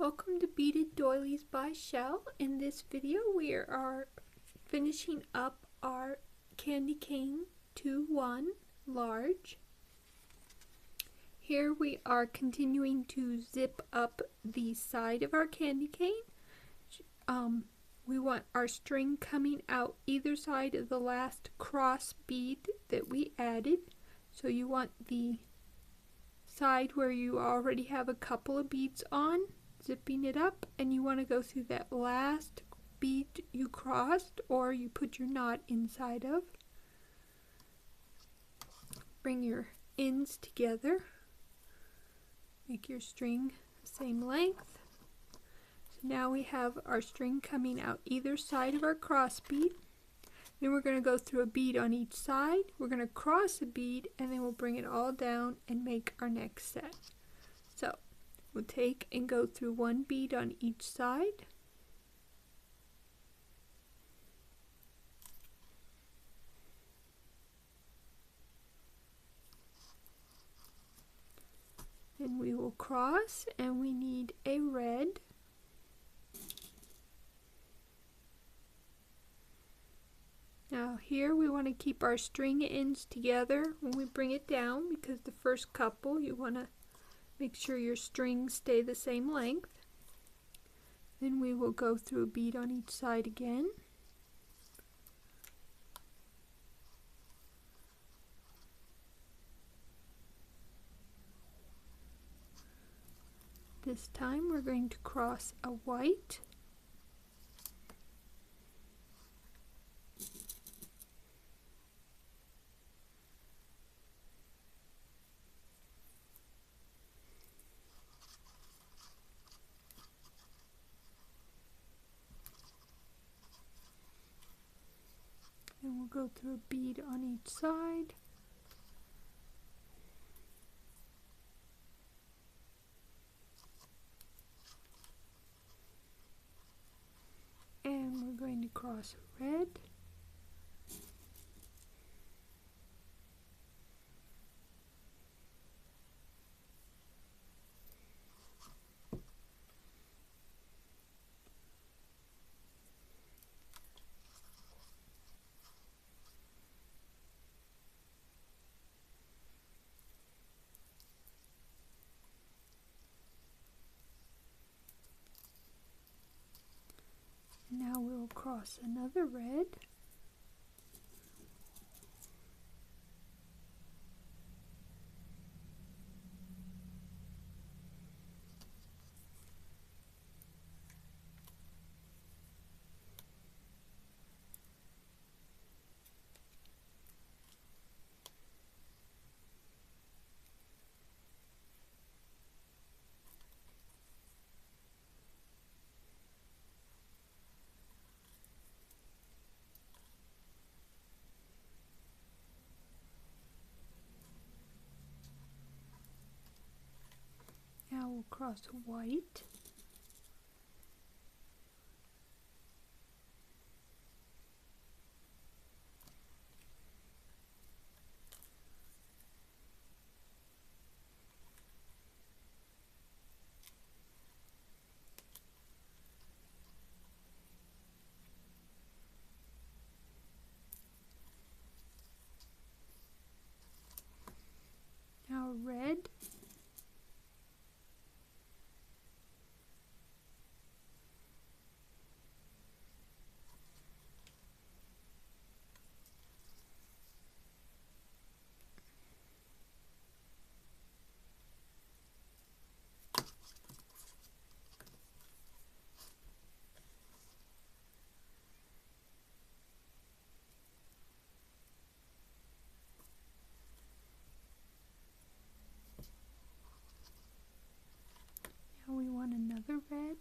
Welcome to Beaded Doilies by Shell. In this video we are finishing up our candy cane 2-1 large. Here we are continuing to zip up the side of our candy cane. We want our string coming out either side of the last cross bead that we added. So you want the side where you already have a couple of beads on, zipping it up, and you want to go through that last bead you crossed or you put your knot inside of. Bring your ends together, make your string the same length. So now we have our string coming out either side of our cross bead. Then we're going to go through a bead on each side, we're going to cross a bead, and then we'll bring it all down and make our next set. So we'll take and go through one bead on each side. Then we will cross, and we need a red. Now here we want to keep our string ends together when we bring it down, because the first couple you want to make sure your strings stay the same length. Then we will go through a bead on each side again. This time we're going to cross a white. And we'll go through a bead on each side. And we're going to cross red. Now we'll cross another red. Now we'll cross white. Now red. Now we want another red.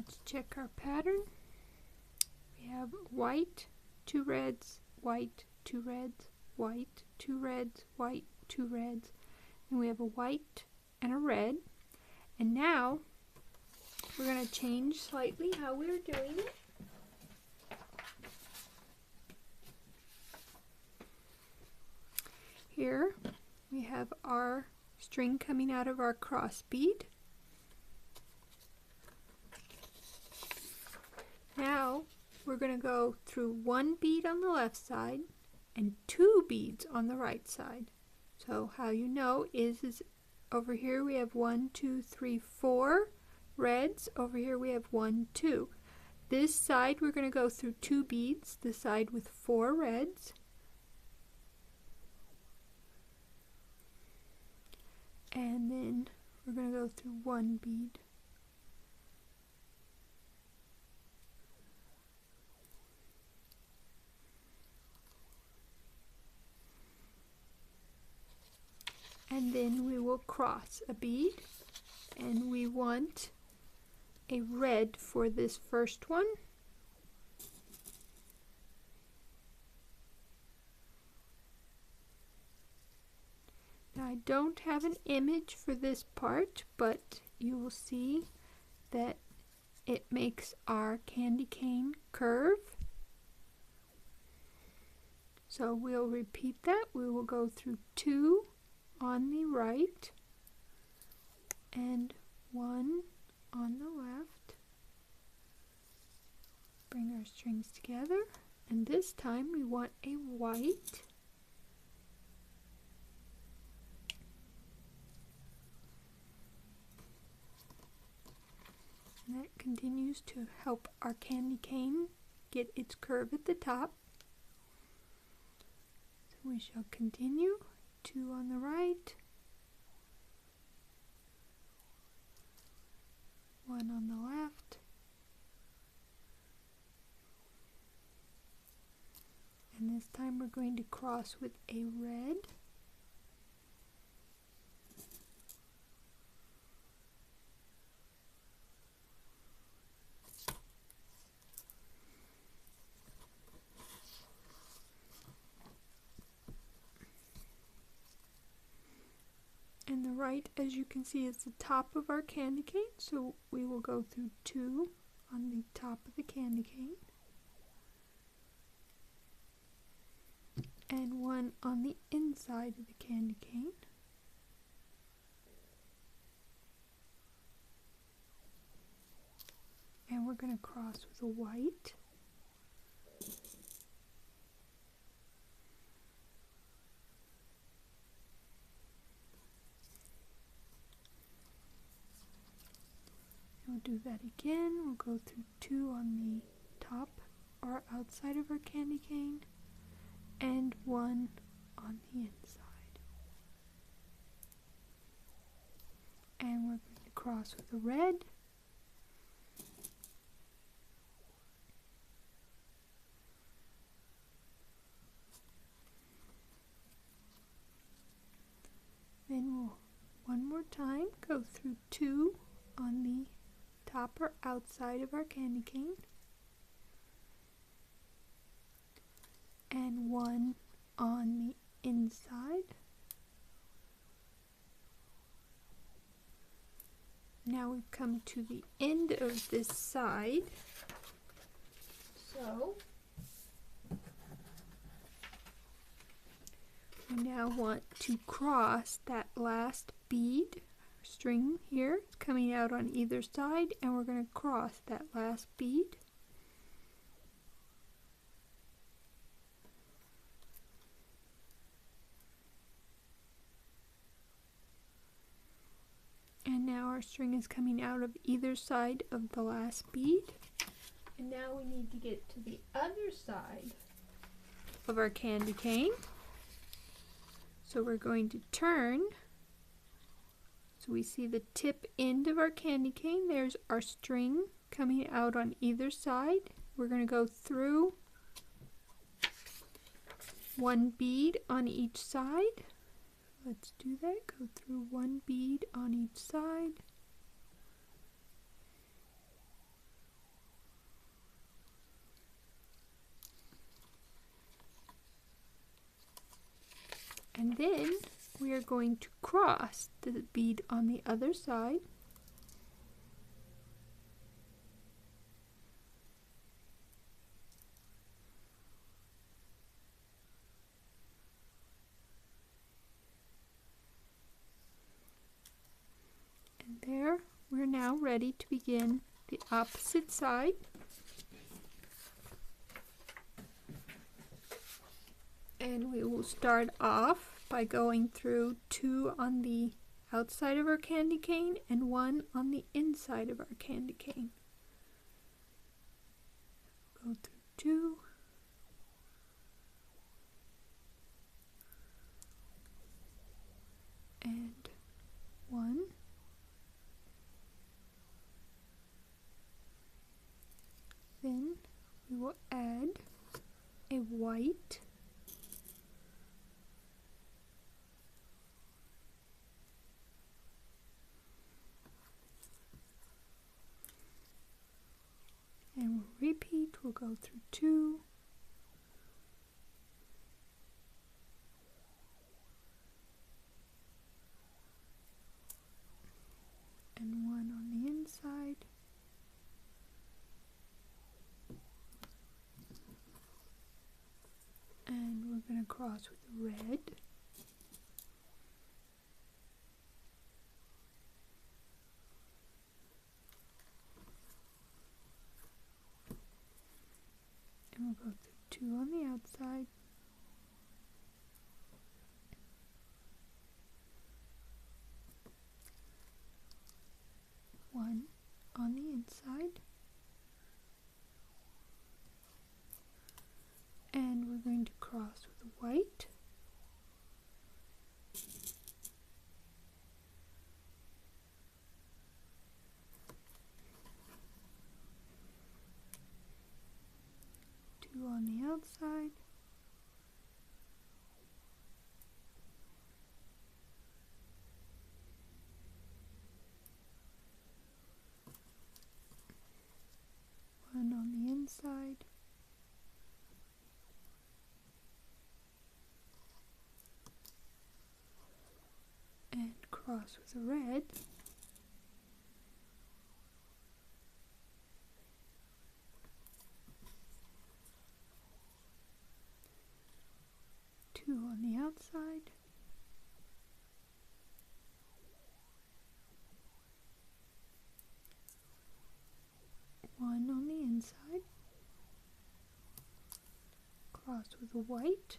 Let's check our pattern. We have white, 2 reds, white, 2 reds, white, 2 reds, white, 2 reds, and we have a white and a red. And now we're going to change slightly how we're doing it. Here we have our string coming out of our cross bead. Now we're going to go through 1 bead on the left side and 2 beads on the right side. So how you know is over here we have 1, 2, 3, 4 reds. Over here we have 1, 2. This side we're going to go through 2 beads, the side with 4 reds. And then we're going to go through 1 bead. And then we will cross a bead, and we want a red for this first one. Now I don't have an image for this part, but you will see that it makes our candy cane curve. So we'll repeat that. We will go through 2 on the right and 1 on the left. Bring our strings together, and this time we want a white. And that continues to help our candy cane get its curve at the top. So we shall continue. 2 on the right, 1 on the left, and this time we're going to cross with a red. And the right, as you can see, is the top of our candy cane, so we will go through 2 on the top of the candy cane and 1 on the inside of the candy cane. And we're going to cross with a white. We'll do that again. We'll go through 2 on the top or outside of our candy cane and 1 on the inside. And we're going to cross with a red. Then we'll one more time go through 2 on the top or outside of our candy cane and 1 on the inside. Now we've come to the end of this side, so we now want to cross that last bead string here. It's coming out on either side, and we're going to cross that last bead. And now our string is coming out of either side of the last bead. And now we need to get to the other side of our candy cane. So we're going to turn. So we see the tip end of our candy cane. There's our string coming out on either side. We're going to go through 1 bead on each side. Let's do that. Go through 1 bead on each side. And then we are going to cross the bead on the other side. And there, we're now ready to begin the opposite side. And we will start off by going through 2 on the outside of our candy cane and 1 on the inside of our candy cane. Go through 2. And 1. Then we will add a white, and we'll repeat. We'll go through 2, and 1 on the inside, and we're going to cross with red, and we'll go through 2 on the outside, one on the inside, and we're going to cross with white, two on the outside, one on the inside, and cross with a red, two on the outside, one on the inside, cross with a white,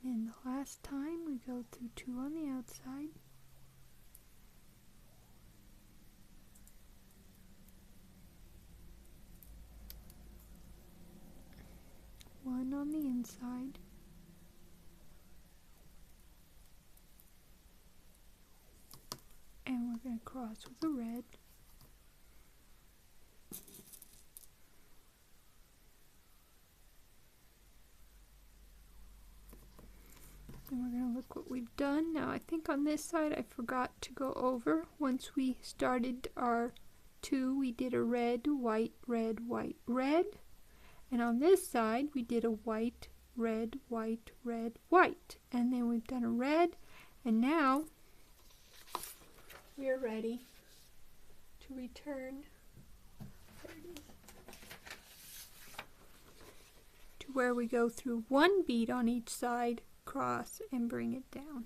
and the last time we go through 2 on the outside, one on the inside, and we're going to cross with a red, and we're going to look what we've done. Now I think on this side I forgot to go over, once we started our 2 we did a red, white, red, white, red, and on this side we did a white, red, white, red, white, and then we've done a red, and now we are ready to return to where we go through 1 bead on each side, cross, and bring it down.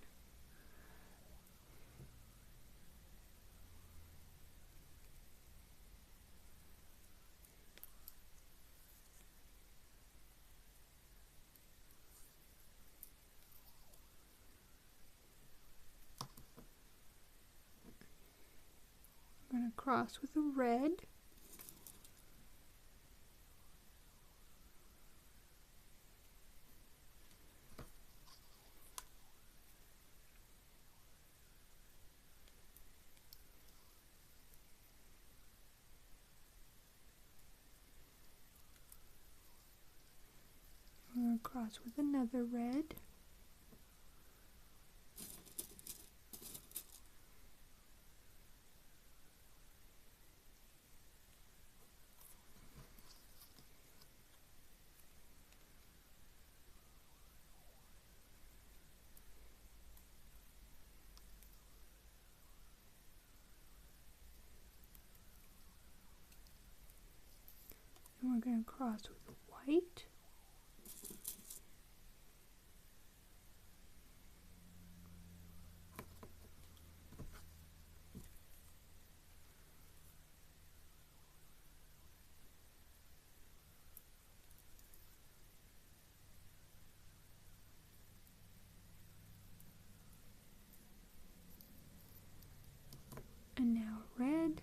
I'm going to cross with a red, I'm going to cross with another red, going to cross with white. And now red.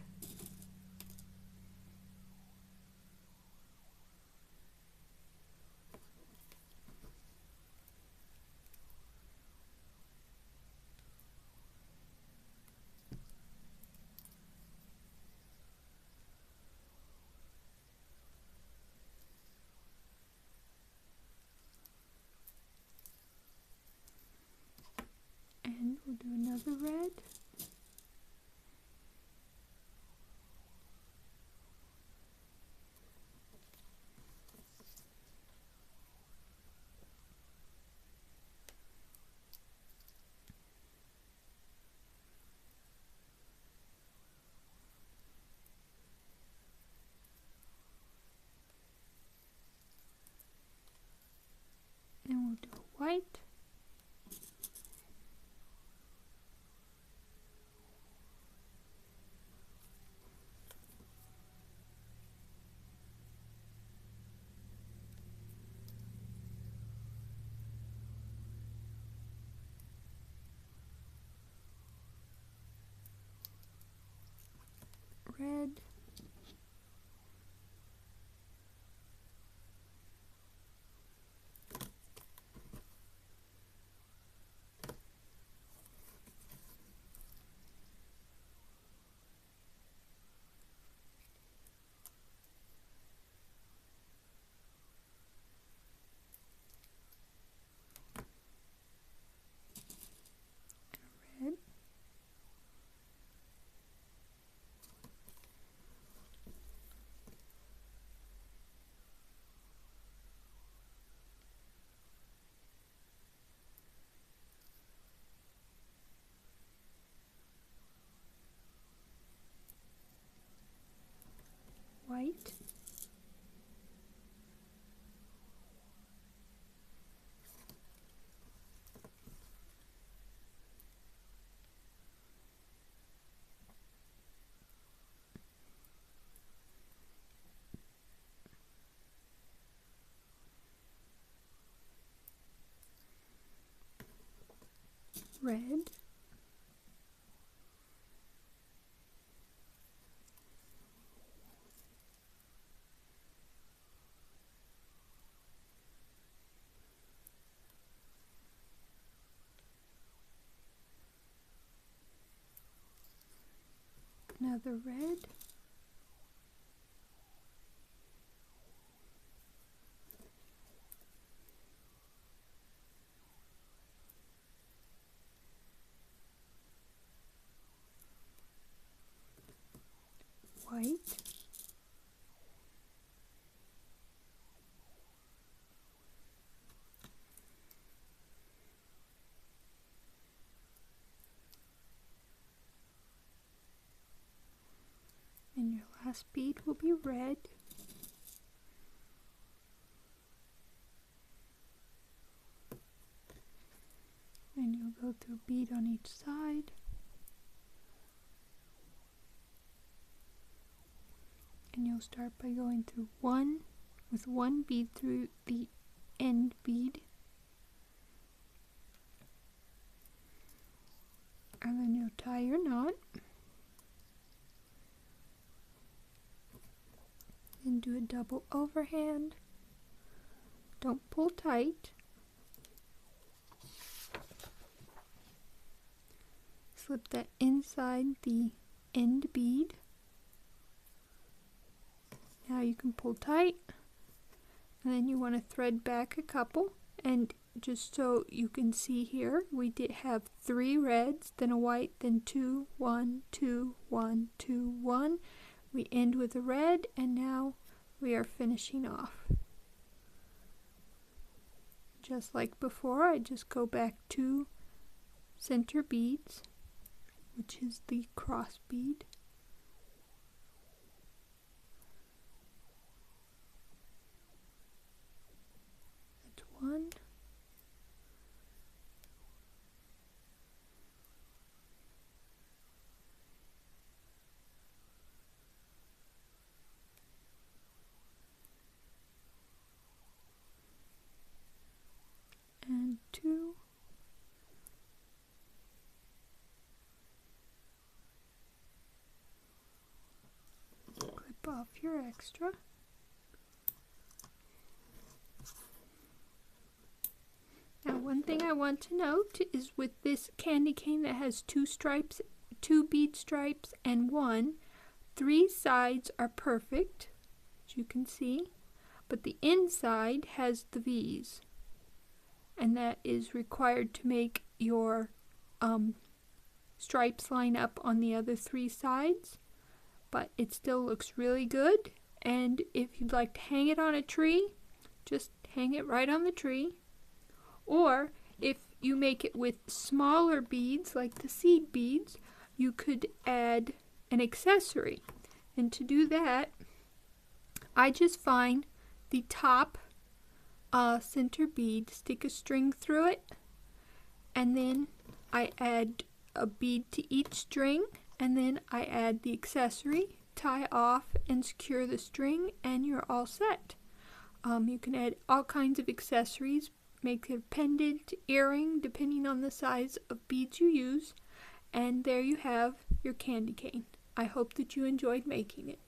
And we'll do another red. And we'll do a white. Red. Red. White. Red. Another red. White. And your last bead will be red. And you'll go through a bead on each side. And you'll start by going through one bead through the end bead. And then you'll tie your knot. And do a double overhand. Don't pull tight. Slip that inside the end bead. Now you can pull tight, and then you want to thread back a couple, and just so you can see here, we did have 3 reds, then a white, then 2, 1, 2, 1, 2, 1. We end with a red, and now we are finishing off. Just like before, I just go back 2 center beads, which is the cross bead. one. And two. Clip off your extra. Now, one thing I want to note is with this candy cane that has two stripes, two bead stripes and one, 3 sides are perfect, as you can see, but the inside has the V's, and that is required to make your stripes line up on the other 3 sides, but it still looks really good. And if you'd like to hang it on a tree, just hang it right on the tree. Or if you make it with smaller beads, like the seed beads, you could add an accessory. And to do that, I just find the top center bead, stick a string through it, and then I add a bead to each string, and then I add the accessory, tie off and secure the string, and you're all set. You can add all kinds of accessories, make it a pendant, earring, depending on the size of beads you use, and there you have your candy cane. I hope that you enjoyed making it.